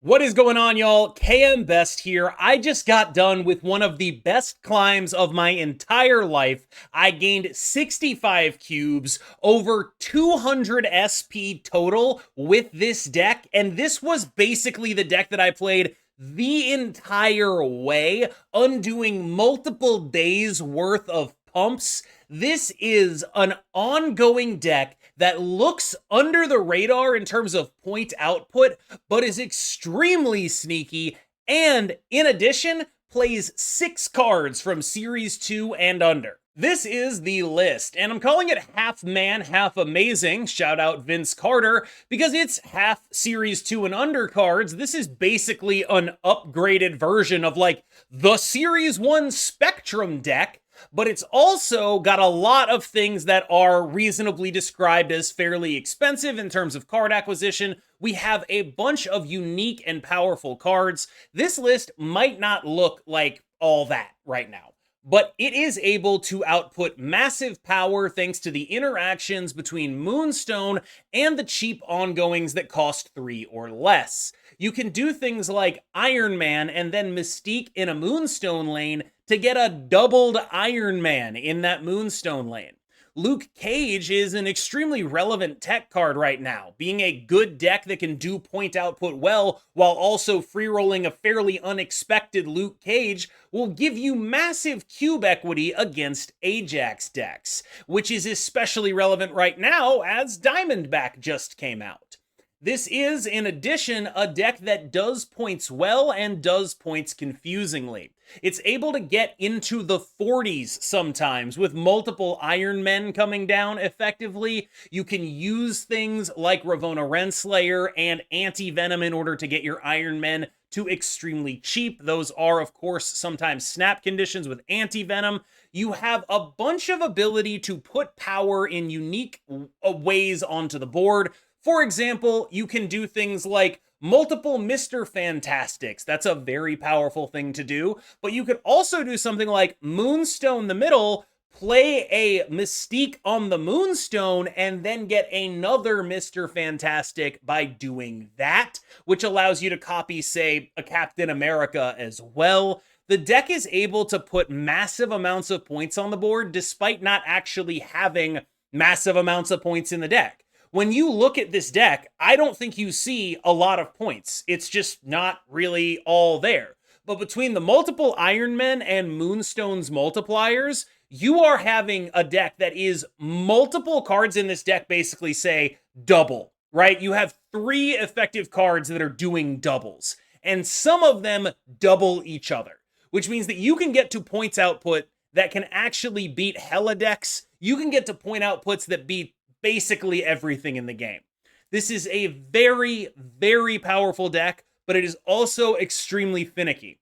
What is going on, y'all? KMBest here. I just got done with one of the best climbs of my entire life. I gained 65 cubes, over 200 SP total with this deck, and this was basically the deck that I played the entire way, undoing multiple days worth of pumps. This is an ongoing deck that looks under the radar in terms of point output, but is extremely sneaky, and in addition, plays 6 cards from Series 2 and under. This is the list, and I'm calling it half man, half amazing, shout out Vince Carter, because it's half Series 2 and under cards. This is basically an upgraded version of like the Series 1 Spectrum deck, but it's also got a lot of things that are reasonably described as fairly expensive in terms of card acquisition. We have a bunch of unique and powerful cards. This list might not look like all that right now, but it is able to output massive power thanks to the interactions between Moonstone and the cheap ongoings that cost 3 or less. You can do things like Iron Man and then Mystique in a Moonstone lane to get a doubled Iron Man in that Moonstone lane. Luke Cage is an extremely relevant tech card right now, being a good deck that can do point output well while also free rolling a fairly unexpected Luke Cage will give you massive cube equity against Ajax decks, which is especially relevant right now as Diamondback just came out. This is, in addition, a deck that does points well and does points confusingly. It's able to get into the 40s sometimes with multiple Iron Men coming down effectively. You can use things like Ravonna Renslayer and Anti-Venom in order to get your Iron Men to extremely cheap. Those are, of course, sometimes snap conditions with Anti-Venom. You have a bunch of ability to put power in unique ways onto the board. For example, you can do things like multiple Mr. Fantastics. That's a very powerful thing to do. But you could also do something like Moonstone the middle, play a Mystique on the Moonstone, and then get another Mr. Fantastic by doing that, which allows you to copy, say, a Captain America as well. The deck is able to put massive amounts of points on the board despite not actually having massive amounts of points in the deck. When you look at this deck, I don't think you see a lot of points. It's just not really all there. But between the multiple Iron Men and Moonstone's multipliers, you are having a deck that is multiple cards in this deck basically say double, right? You have 3 effective cards that are doing doubles, and some of them double each other, which means that you can get to points output that can actually beat Hella decks. You can get to point outputs that beat basically everything in the game. This is a very, very powerful deck, but it is also extremely finicky.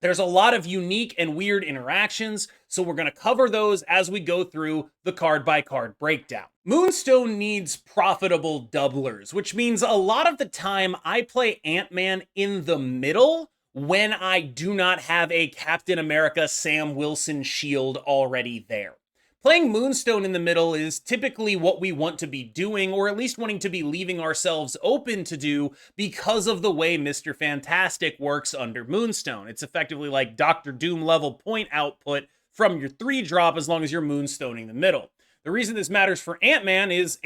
There's a lot of unique and weird interactions, so we're going to cover those as we go through the card-by-card breakdown. Moonstone needs profitable doublers, which means a lot of the time I play Ant-Man in the middle when I do not have a Captain America Sam Wilson shield already there. Playing Moonstone in the middle is typically what we want to be doing, or at least wanting to be leaving ourselves open to do because of the way Mr. Fantastic works under Moonstone. It's effectively like Dr. Doom level point output from your 3-drop as long as you're Moonstoning the middle. The reason this matters for Ant-Man is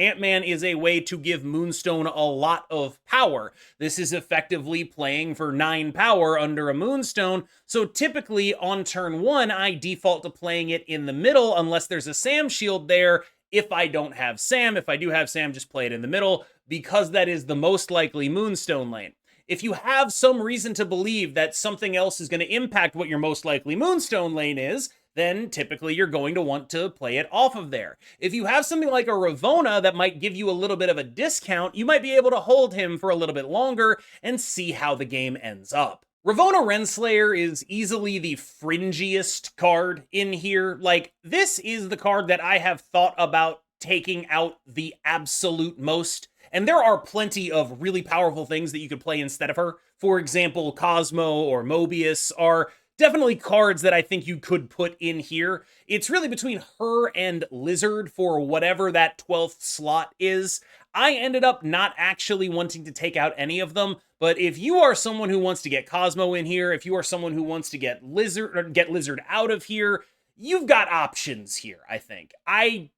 a way to give Moonstone a lot of power. This is effectively playing for 9 power under a Moonstone, so typically on turn 1, I default to playing it in the middle unless there's a Sam shield there. If I don't have Sam, if I do have Sam, just play it in the middle because that is the most likely Moonstone lane. If you have some reason to believe that something else is going to impact what your most likely Moonstone lane is, then typically you're going to want to play it off of there. If you have something like a Ravonna that might give you a little bit of a discount, you might be able to hold him for a little bit longer and see how the game ends up. Ravonna Renslayer is easily the fringiest card in here. Like, this is the card that I have thought about taking out the absolute most. And there are plenty of really powerful things that you could play instead of her. For example, Cosmo or Mobius are definitely cards that I think you could put in here. It's really between her and Lizard for whatever that 12th slot is. I ended up not actually wanting to take out any of them, but if you are someone who wants to get Cosmo in here, if you are someone who wants to get Lizard out of here, you've got options here, I think. I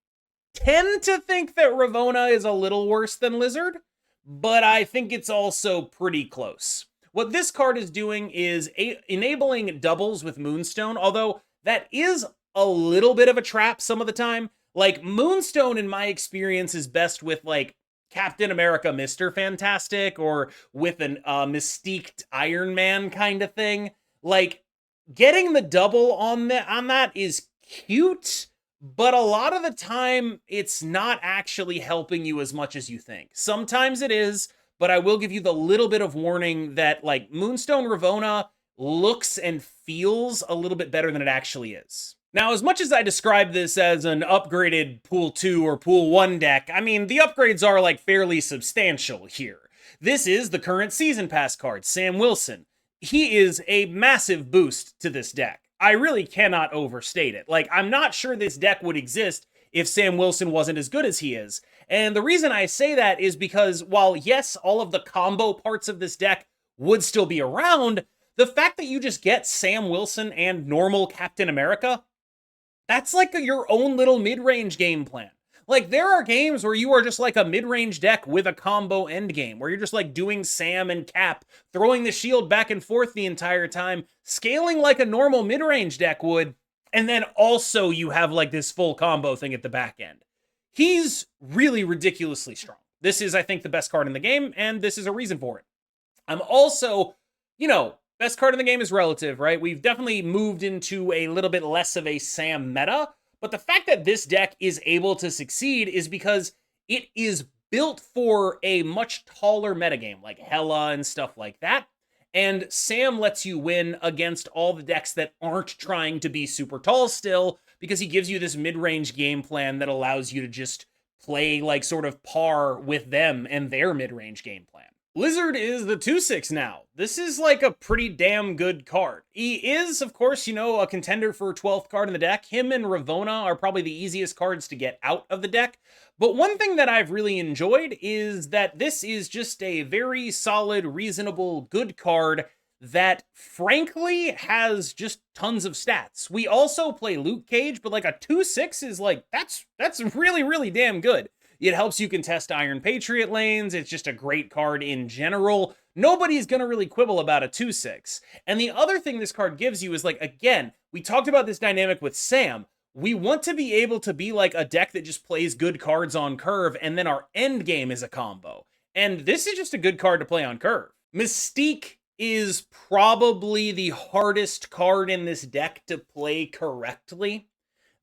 tend to think that Ravonna is a little worse than Lizard, but I think it's also pretty close. What this card is doing is enabling doubles with Moonstone, although that is a little bit of a trap some of the time. Like, Moonstone, in my experience, is best with, like, Captain America Mr. Fantastic, or with an Mystique Iron Man kind of thing. Like, getting the double on that is cute, but a lot of the time, it's not actually helping you as much as you think. Sometimes it is, but I will give you the little bit of warning that, like, Moonstone Ravonna looks and feels a little bit better than it actually is. Now, as much as I describe this as an upgraded Pool 2 or Pool 1 deck, I mean, the upgrades are, like, fairly substantial here. This is the current Season Pass card, Sam Wilson. He is a massive boost to this deck. I really cannot overstate it. Like, I'm not sure this deck would exist if Sam Wilson wasn't as good as he is. And the reason I say that is because while, yes, all of the combo parts of this deck would still be around, the fact that you just get Sam Wilson and normal Captain America, that's like your own little mid-range game plan. Like, there are games where you are just like a mid-range deck with a combo endgame, where you're just like doing Sam and Cap, throwing the shield back and forth the entire time, scaling like a normal mid-range deck would, and then also you have like this full combo thing at the back end. He's really ridiculously strong. This is, I think, the best card in the game, and this is a reason for it. I'm also, best card in the game is relative, right? We've definitely moved into a little bit less of a Sam meta, but the fact that this deck is able to succeed is because it is built for a much taller metagame, like Hela and stuff like that. And Sam lets you win against all the decks that aren't trying to be super tall still, because he gives you this mid-range game plan that allows you to just play like sort of par with them and their mid-range game plan. Lizard is the 2/6 now. This is like a pretty damn good card. He is, of course, a contender for 12th card in the deck. Him and Ravonna are probably the easiest cards to get out of the deck. But one thing that I've really enjoyed is that this is just a very solid, reasonable, good card that frankly has just tons of stats. We also play Luke Cage, but like a 2/6 is like, that's really, really damn good. It helps you contest Iron Patriot lanes. It's just a great card in general. Nobody's going to really quibble about a 2/6. And the other thing this card gives you is, like, again, we talked about this dynamic with Sam. We want to be able to be like a deck that just plays good cards on curve, and then our end game is a combo. And this is just a good card to play on curve. Mystique is probably the hardest card in this deck to play correctly.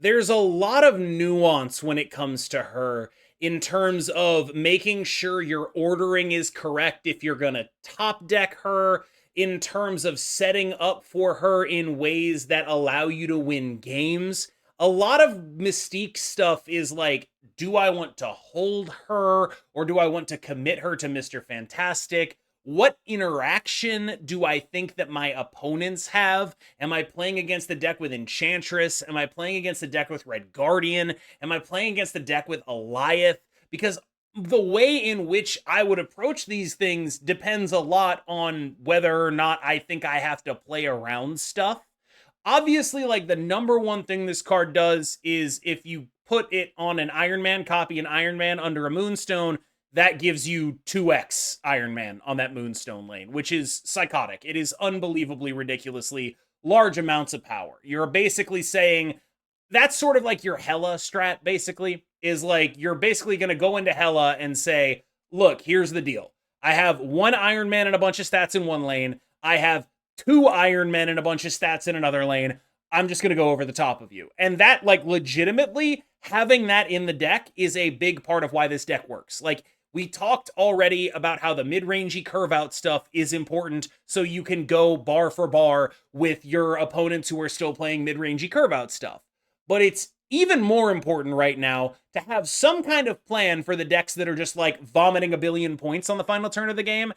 There's a lot of nuance when it comes to her, in terms of making sure your ordering is correct if you're gonna top deck her, in terms of setting up for her in ways that allow you to win games. A lot of Mystique stuff is like, do I want to hold her, or do I want to commit her to Mr. Fantastic? What interaction do I think that my opponents have? Am I playing against the deck with Enchantress? Am I playing against the deck with Red Guardian? Am I playing against the deck with Eliath? Because the way in which I would approach these things depends a lot on whether or not I think I have to play around stuff. Obviously, like, the number one thing this card does is if you put it on an Iron Man, copy an Iron Man under a Moonstone, that gives you 2x Iron Man on that Moonstone lane, which is psychotic. It is unbelievably, ridiculously large amounts of power. You're basically saying, that's sort of like your Hela strat, basically, is like, you're basically going to go into Hela and say, look, here's the deal. I have one Iron Man and a bunch of stats in one lane. I have two Iron Men and a bunch of stats in another lane. I'm just going to go over the top of you. And that, like, legitimately, having that in the deck is a big part of why this deck works. Like, we talked already about how the mid-rangey curve-out stuff is important, so you can go bar for bar with your opponents who are still playing mid-rangey curve-out stuff. But it's even more important right now to have some kind of plan for the decks that are just like vomiting a billion points on the final turn of the game.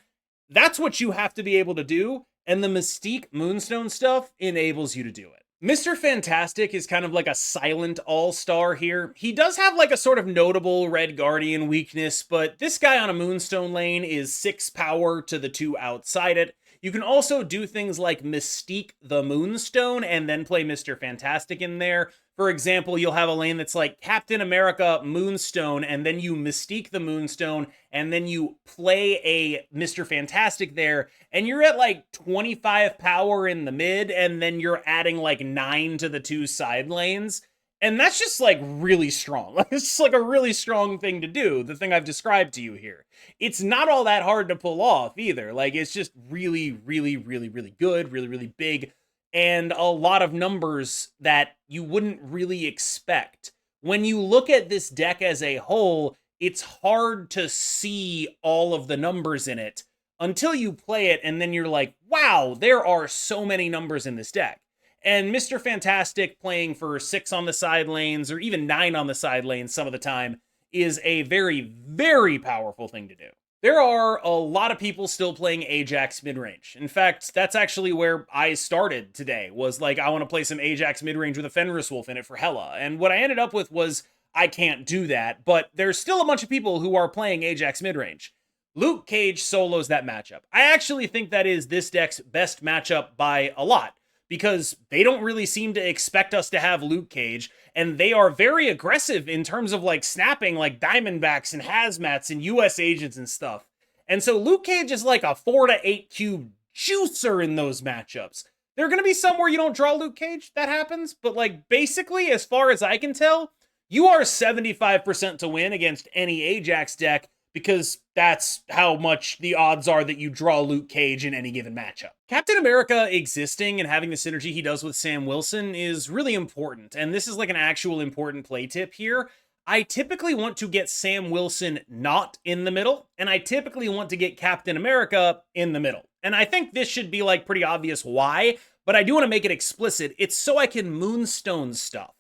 That's what you have to be able to do, and the Mystique Moonstone stuff enables you to do it. Mr. Fantastic is kind of like a silent all-star here. He does have like a sort of notable Red Guardian weakness, but this guy on a Moonstone lane is 6 power to the 2 outside it. You can also do things like Mystique the Moonstone and then play Mr. Fantastic in there. For example, you'll have a lane that's like Captain America Moonstone, and then you Mystique the Moonstone, and then you play a Mr. Fantastic there, and you're at like 25 power in the mid, and then you're adding like 9 to the 2 side lanes. And that's just like really strong. Like, it's just like a really strong thing to do, the thing I've described to you here. It's not all that hard to pull off either. Like, it's just really, really, really, really good, really, really big, and a lot of numbers that you wouldn't really expect. When you look at this deck as a whole, it's hard to see all of the numbers in it until you play it, and then you're like, wow, there are so many numbers in this deck. And Mr. Fantastic playing for 6 on the side lanes, or even 9 on the side lanes some of the time, is a very, very powerful thing to do. There are a lot of people still playing Ajax midrange. In fact, that's actually where I started today, was like, I want to play some Ajax midrange with a Fenris Wolf in it for Hela. And what I ended up with was, I can't do that, but there's still a bunch of people who are playing Ajax midrange. Luke Cage solos that matchup. I actually think that is this deck's best matchup by a lot, because they don't really seem to expect us to have Luke Cage, and they are very aggressive in terms of like snapping like Diamondbacks and Hazmats and US agents and stuff. And so Luke Cage is like a 4 to 8 cube juicer in those matchups. There are going to be some where you don't draw Luke Cage, that happens, but like basically, as far as I can tell, you are 75% to win against any Ajax deck, because that's how much the odds are that you draw Luke Cage in any given matchup. Captain America existing and having the synergy he does with Sam Wilson is really important, and this is like an actual important play tip here. I typically want to get Sam Wilson not in the middle, and I typically want to get Captain America in the middle. And I think this should be like pretty obvious why, but I do want to make it explicit. It's so I can Moonstone stuff.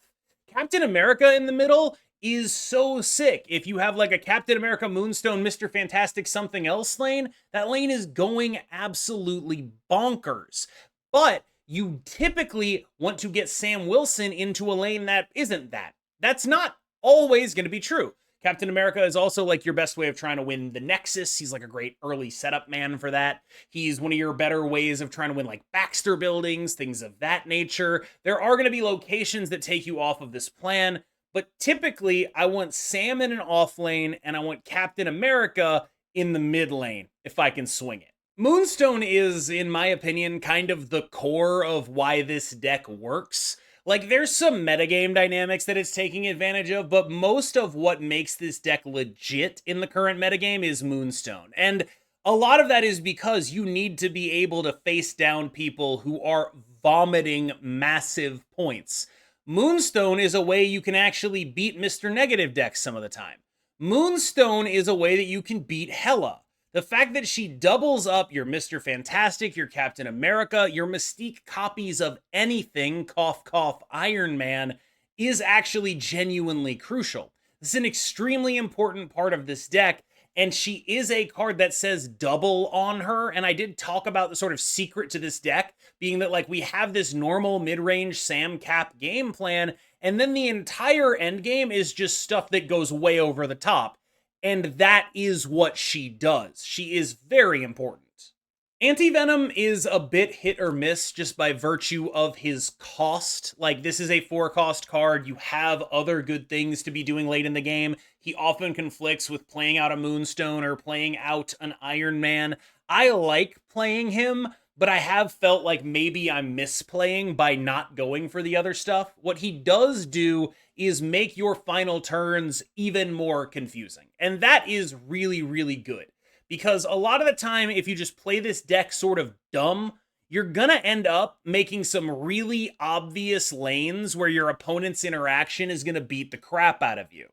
Captain America in the middle is so sick. If you have like a Captain America Moonstone, Mr. Fantastic something else lane, that lane is going absolutely bonkers. But you typically want to get Sam Wilson into a lane that isn't that. That's not always going to be true. Captain America is also like your best way of trying to win the Nexus. He's like a great early setup man for that. He's one of your better ways of trying to win like Baxter buildings, things of that nature. There are going to be locations that take you off of this plan, but typically I want Sam in an off lane and I want Captain America in the mid lane if I can swing it. Moonstone is, in my opinion, kind of the core of why this deck works. Like, there's some metagame dynamics that it's taking advantage of, but most of what makes this deck legit in the current metagame is Moonstone. And a lot of that is because you need to be able to face down people who are vomiting massive points. Moonstone is a way you can actually beat Mr. Negative decks some of the time. Moonstone is a way that you can beat Hela. The fact that she doubles up your Mr. Fantastic, your Captain America, your Mystique copies of anything, cough, cough, Iron Man, is actually genuinely crucial. This is an extremely important part of this deck, and she is a card that says double on her, and I did talk about the sort of secret to this deck, being that like we have this normal mid-range Sam Cap game plan, and then the entire end game is just stuff that goes way over the top. And that is what she does. She is very important. Anti-Venom is a bit hit or miss just by virtue of his cost. Like, this is a 4-cost card. You have other good things to be doing late in the game. He often conflicts with playing out a Moonstone or playing out an Iron Man. I like playing him, but I have felt like maybe I'm misplaying by not going for the other stuff. What he does do is make your final turns even more confusing. And that is really, really good. Because a lot of the time, if you just play this deck sort of dumb, you're gonna end up making some really obvious lanes where your opponent's interaction is gonna beat the crap out of you.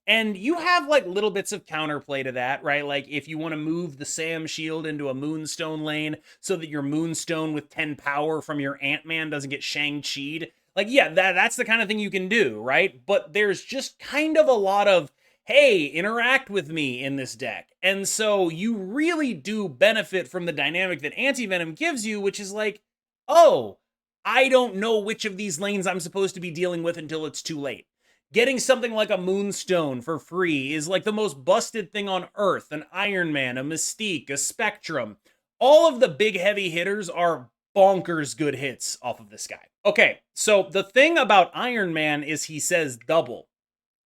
And you have like little bits of counterplay to that, right? Like if you want to move the Sam shield into a Moonstone lane so that your Moonstone with 10 power from your Ant-Man doesn't get Shang-Chi'd. Like, yeah, that's the kind of thing you can do, right? But there's just kind of a lot of, hey, interact with me in this deck. And so you really do benefit from the dynamic that Anti-Venom gives you, which is like, oh, I don't know which of these lanes I'm supposed to be dealing with until it's too late. Getting something like a Moonstone for free is like the most busted thing on earth. An Iron Man, a Mystique, a Spectrum. All of the big heavy hitters are bonkers good hits off of this guy. Okay, so the thing about Iron Man is he says double.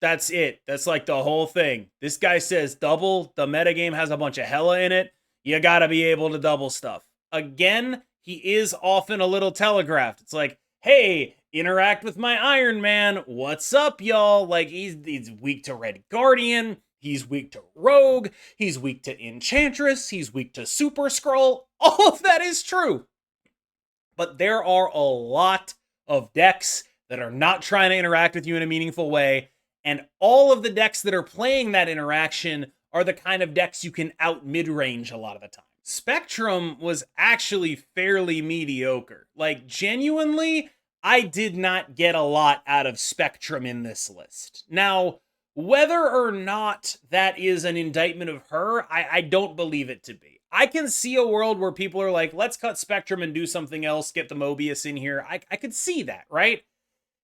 That's it. That's like the whole thing. This guy says double. The metagame has a bunch of hella in it. You gotta be able to double stuff. Again, he is often a little telegraphed. It's like, hey, interact with my Iron Man. What's up, y'all? Like, he's weak to Red Guardian. He's weak to Rogue. He's weak to Enchantress. He's weak to Super Scroll. All of that is true. But there are a lot of decks that are not trying to interact with you in a meaningful way. And all of the decks that are playing that interaction are the kind of decks you can out mid-range a lot of the time. Spectrum was actually fairly mediocre. Like, genuinely, I did not get a lot out of Spectrum in this list. Now, whether or not that is an indictment of her, I don't believe it to be. I can see a world where people are like, let's cut Spectrum and do something else, get the Mobius in here. I could see that, right?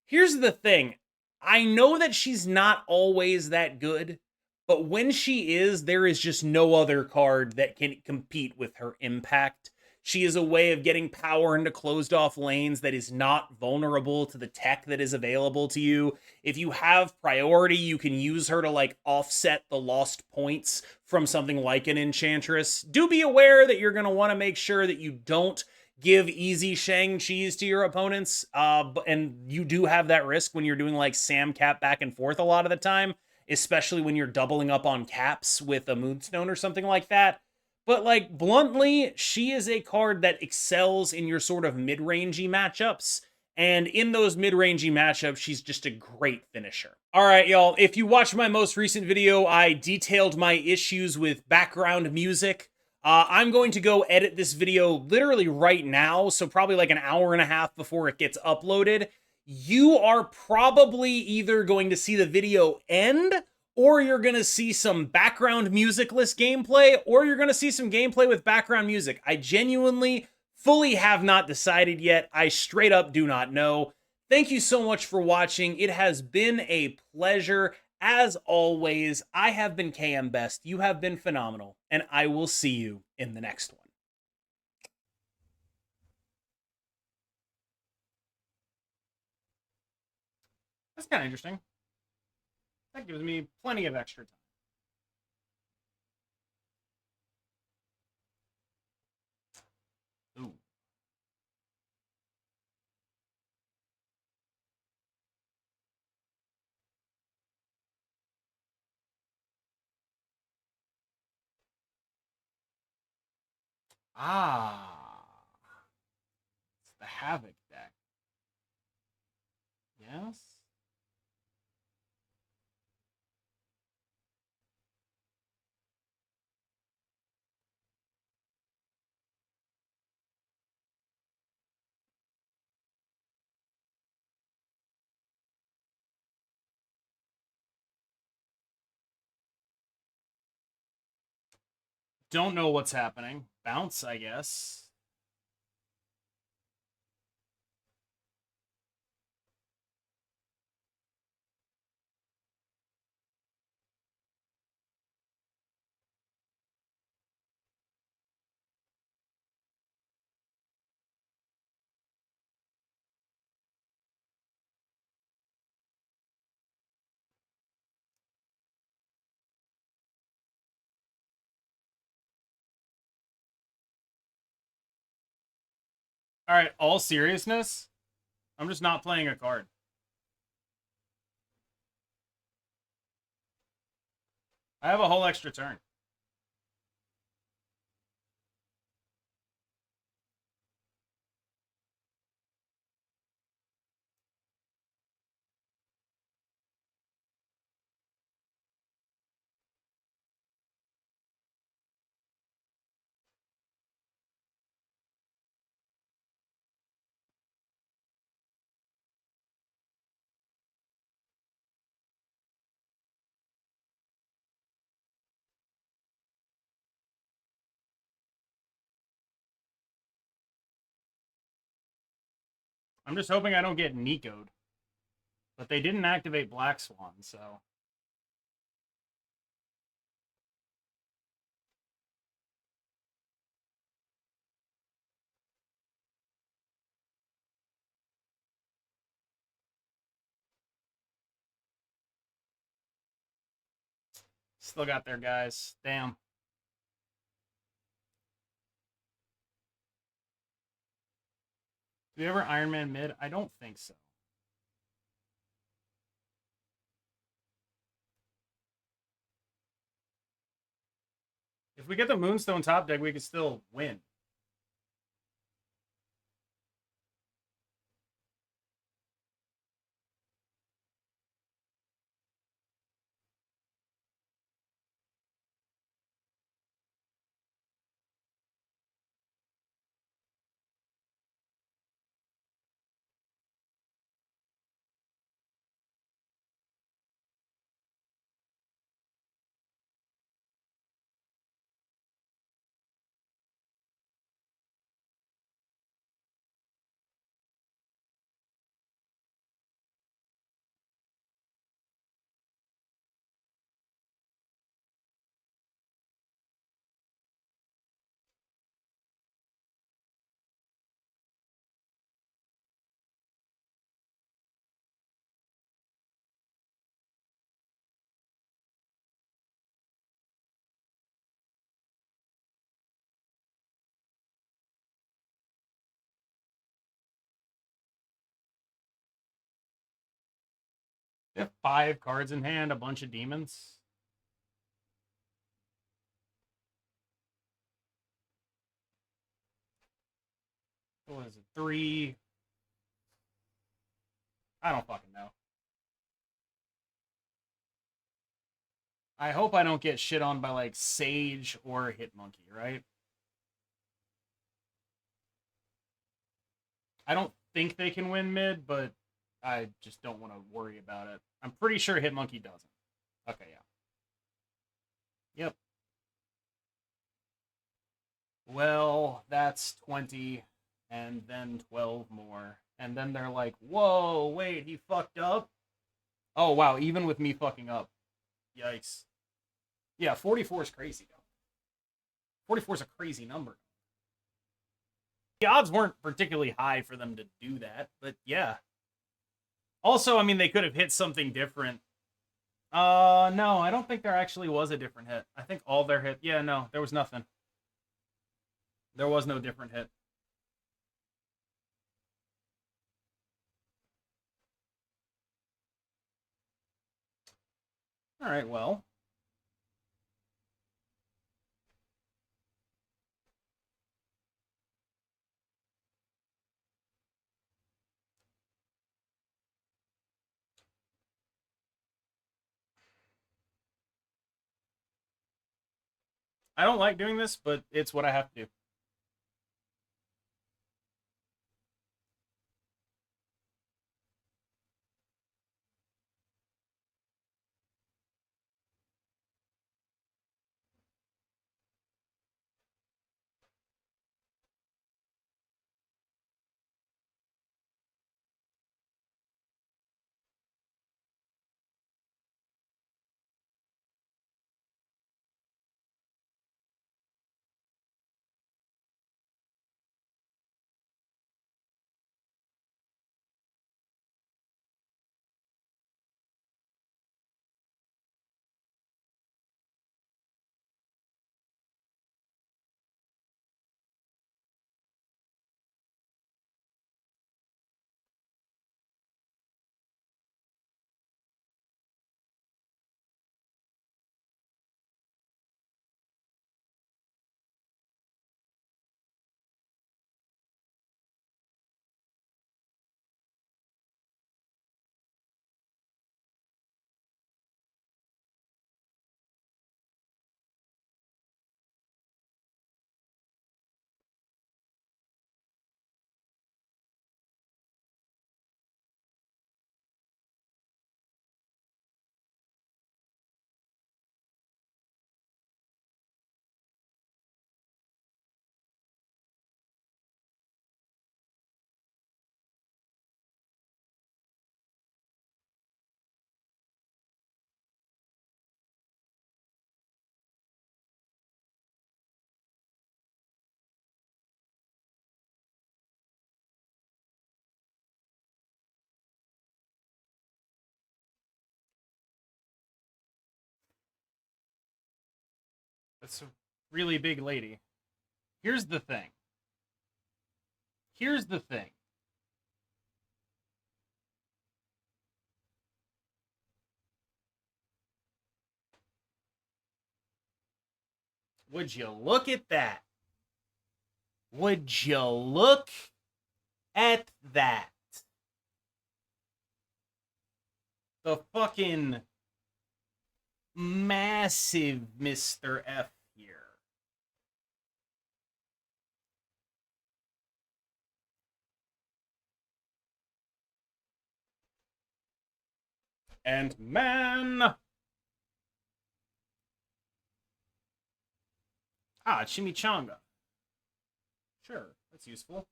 Here's the thing. I know that she's not always that good, but when she is, there is just no other card that can compete with her impact. She is a way of getting power into closed off lanes that is not vulnerable to the tech that is available to you. If you have priority, you can use her to like offset the lost points from something like an Enchantress. Do be aware that you're going to want to make sure that you don't give easy Shang-Chis to your opponents. And you do have that risk when you're doing like Sam Cap back and forth a lot of the time, especially when you're doubling up on caps with a Moonstone or something like that. But like bluntly, she is a card that excels in your sort of mid-rangey matchups. And in those mid-rangey matchups, she's just a great finisher. All right, y'all, if you watched my most recent video, I detailed my issues with background music. I'm going to go edit this video literally right now, so probably like an hour and a half before it gets uploaded. You are probably either going to see the video end, or you're going to see some background musicless gameplay, or you're going to see some gameplay with background music. I genuinely, fully have not decided yet. I straight up do not know. Thank you so much for watching. It has been a pleasure. As always, I have been KMBest. You have been phenomenal, and I will see you in the next one. That's kind of interesting. That gives me plenty of extra time. Ooh. Ah. It's the Havoc deck. Yes? Don't know what's happening. Bounce, I guess. All right, all seriousness, I'm just not playing a card. I have a whole extra turn. I'm just hoping I don't get Nico'd. But they didn't activate Black Swan, so... Still got their guys. Damn. Do we ever Iron Man mid? I don't think so. If we get the Moonstone top deck, we could still win. They have 5 cards in hand, a bunch of demons. What is it? 3? I don't fucking know. I hope I don't get shit on by like Sage or Hitmonkey, right? I don't think they can win mid, but I just don't want to worry about it. I'm pretty sure Hitmonkey doesn't. Okay, yeah. Yep. Well, that's 20, and then 12 more. And then they're like, whoa, wait, he fucked up? Oh, wow, even with me fucking up. Yikes. Yeah, 44 is crazy, though. 44 is a crazy number. The odds weren't particularly high for them to do that, but yeah. Also, I mean, they could have hit something different. No, I don't think there actually was a different hit. I think all their hit. Yeah, no, there was nothing. There was no different hit. All right, well. I don't like doing this, but it's what I have to do. That's a really big lady. Here's the thing. Here's the thing. Would you look at that? Would you look at that? The fucking massive Mr. F here. And man. Ah, chimichanga. Sure, that's useful.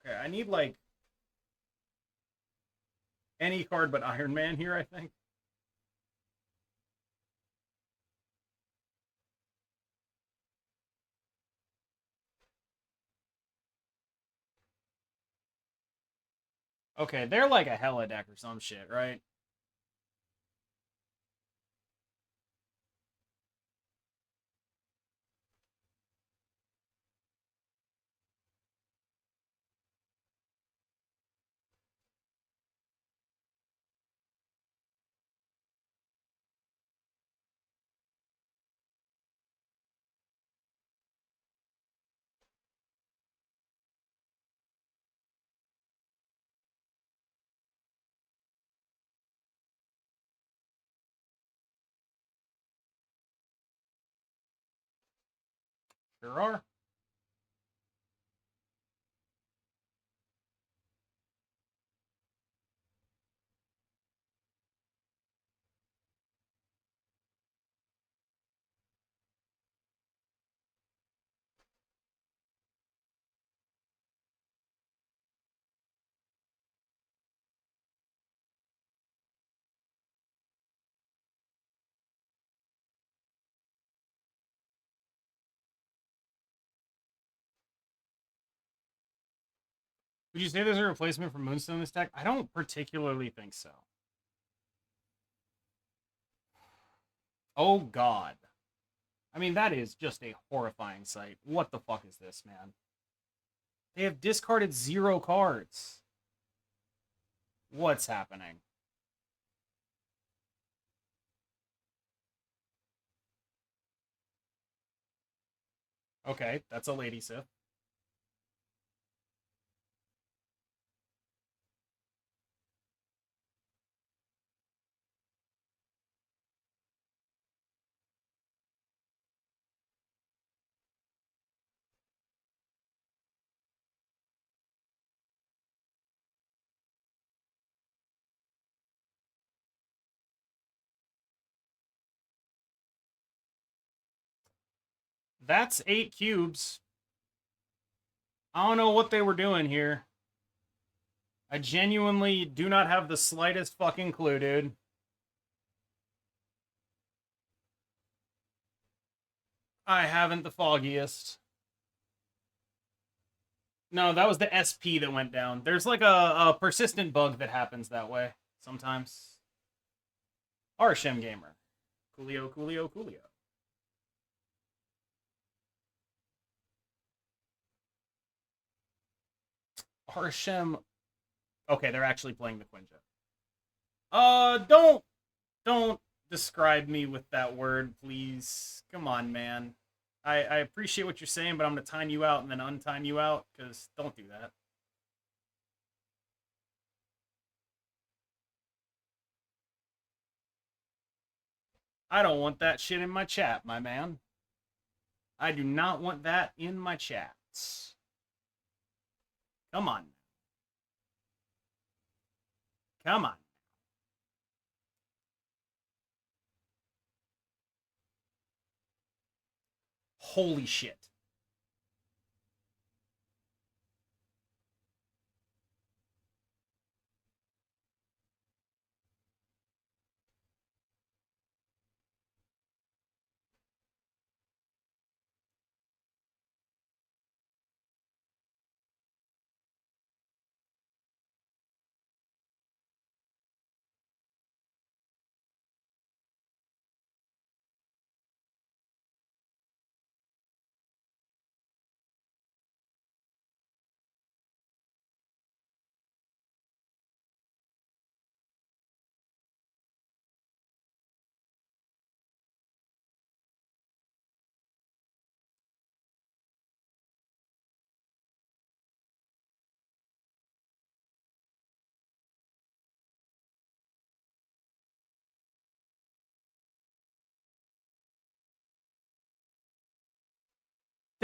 Okay, I need like any card but Iron Man here, I think. Okay, they're like a hella deck or some shit, right? Sure are. Would you say there's a replacement for Moonstone in this deck? I don't particularly think so. Oh god. I mean, that is just a horrifying sight. What the fuck is this, man? They have discarded 0 cards. What's happening? Okay, that's a Lady Sith. That's 8 cubes. I don't know what they were doing here. I genuinely do not have the slightest fucking clue, dude. I haven't the foggiest. No, that was the SP that went down. There's like a persistent bug that happens that way sometimes. Arshem Gamer. Coolio, coolio, coolio. Arshem. Okay, they're actually playing the Quinja. Don't describe me with that word, please. Come on, man. I appreciate what you're saying, but I'm gonna time you out and then untime you out, because don't do that. I don't want that shit in my chat, my man. I do not want that in my chats. Come on. Come on. Holy shit.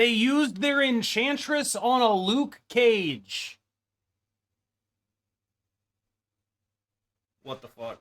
They used their Enchantress on a Luke Cage. What the fuck?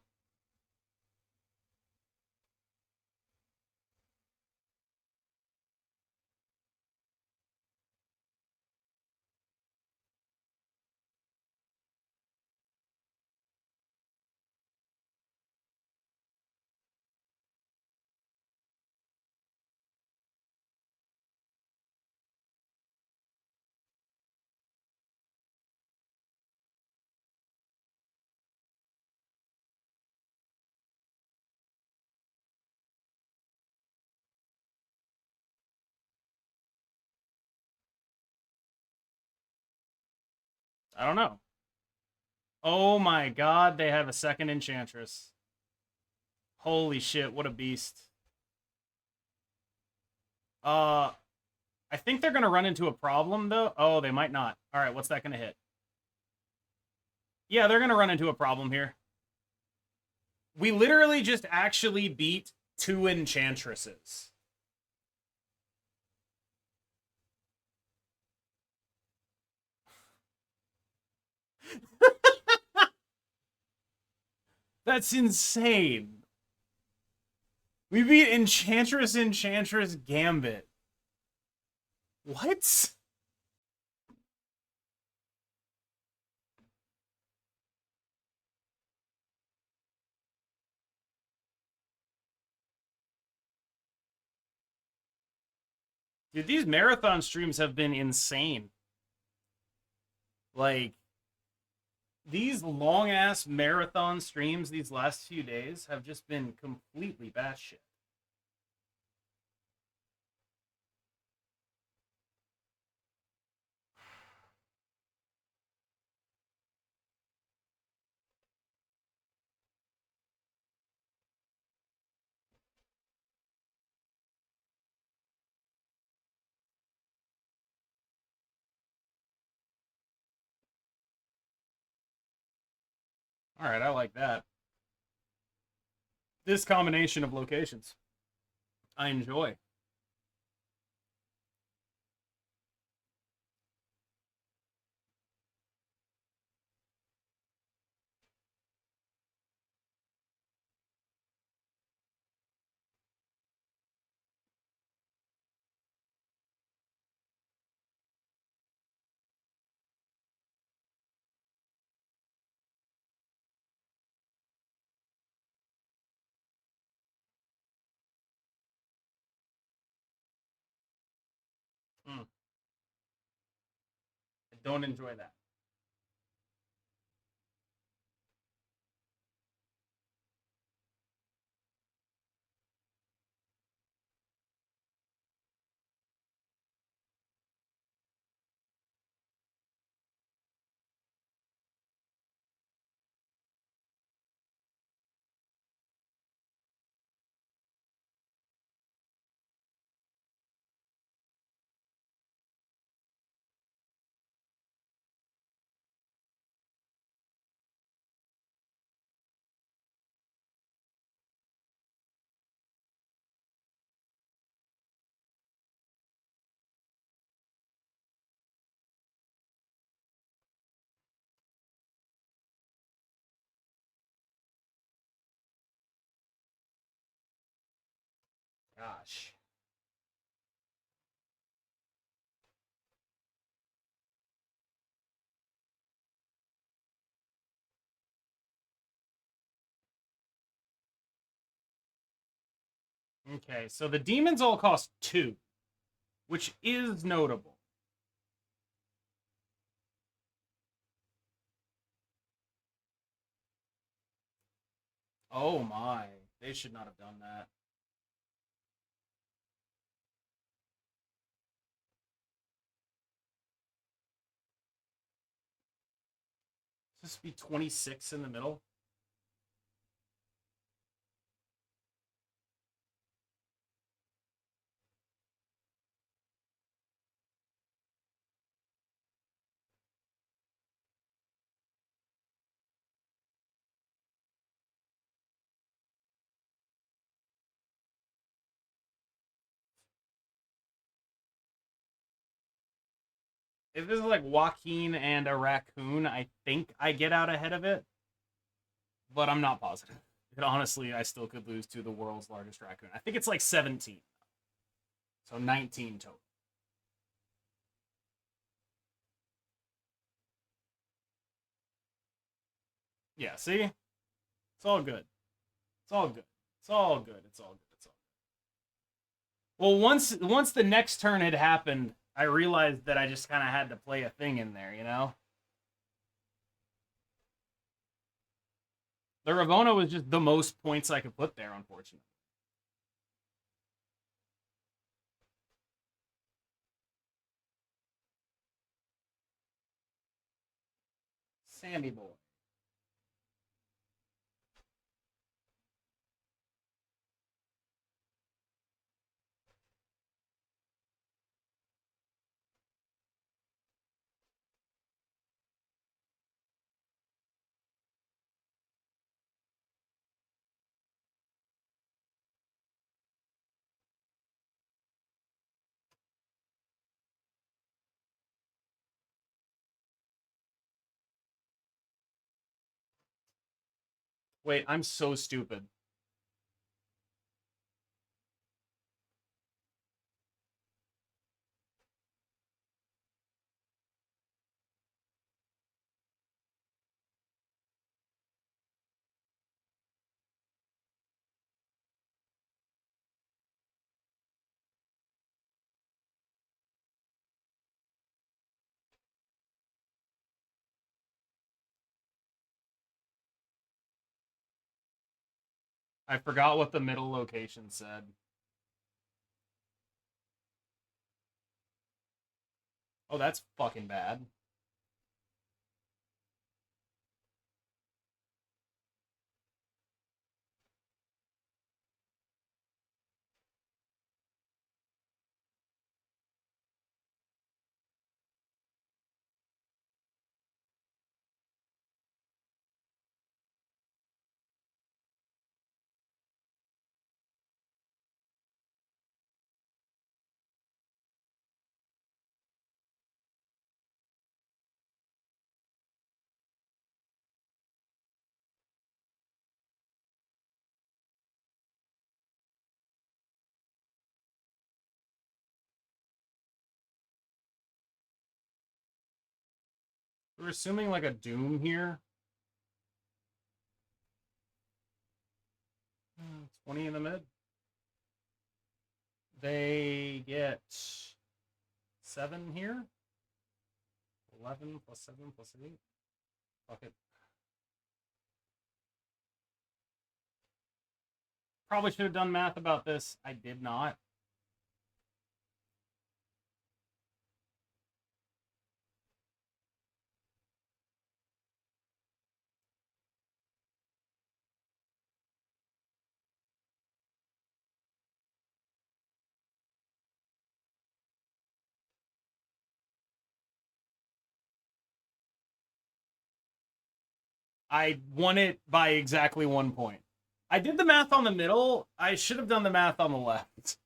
I don't know. Oh my god, they have a second Enchantress. Holy shit, what a beast. Uh, I think they're gonna run into a problem, though. Oh, they might not. Alright, what's that gonna hit? Yeah, they're gonna run into a problem here. We literally just actually beat 2 Enchantresses. That's insane. We beat Enchantress, Gambit. What? Dude, these marathon streams have been insane. Like, these long ass marathon streams these last few days have just been completely batshit. All right, I like that. This combination of locations, I enjoy. Mm, I don't enjoy that. Gosh. Okay, so the demons all cost 2, which is notable. Oh my. They should not have done that. This be 26 in the middle. If this is like Joaquin and a raccoon, I think I get out ahead of it, but I'm not positive. And honestly, I still could lose to the world's largest raccoon. I think it's like 17, so 19 total. Yeah, see? It's all good. It's all good. It's all good. It's all good. It's all good. Well, once the next turn had happened, I realized that I just kind of had to play a thing in there, you know? The Ravona was just the most points I could put there, unfortunately. Sandy boy. Wait, I'm so stupid. I forgot what the middle location said. Oh, that's fucking bad. We're assuming like a Doom here. 20 in the mid. They get 7 here. 11 plus 7 plus 8. Fuck it. Probably should have done math about this. I did not. I won it by exactly 1 point. I did the math on the middle. I should have done the math on the left.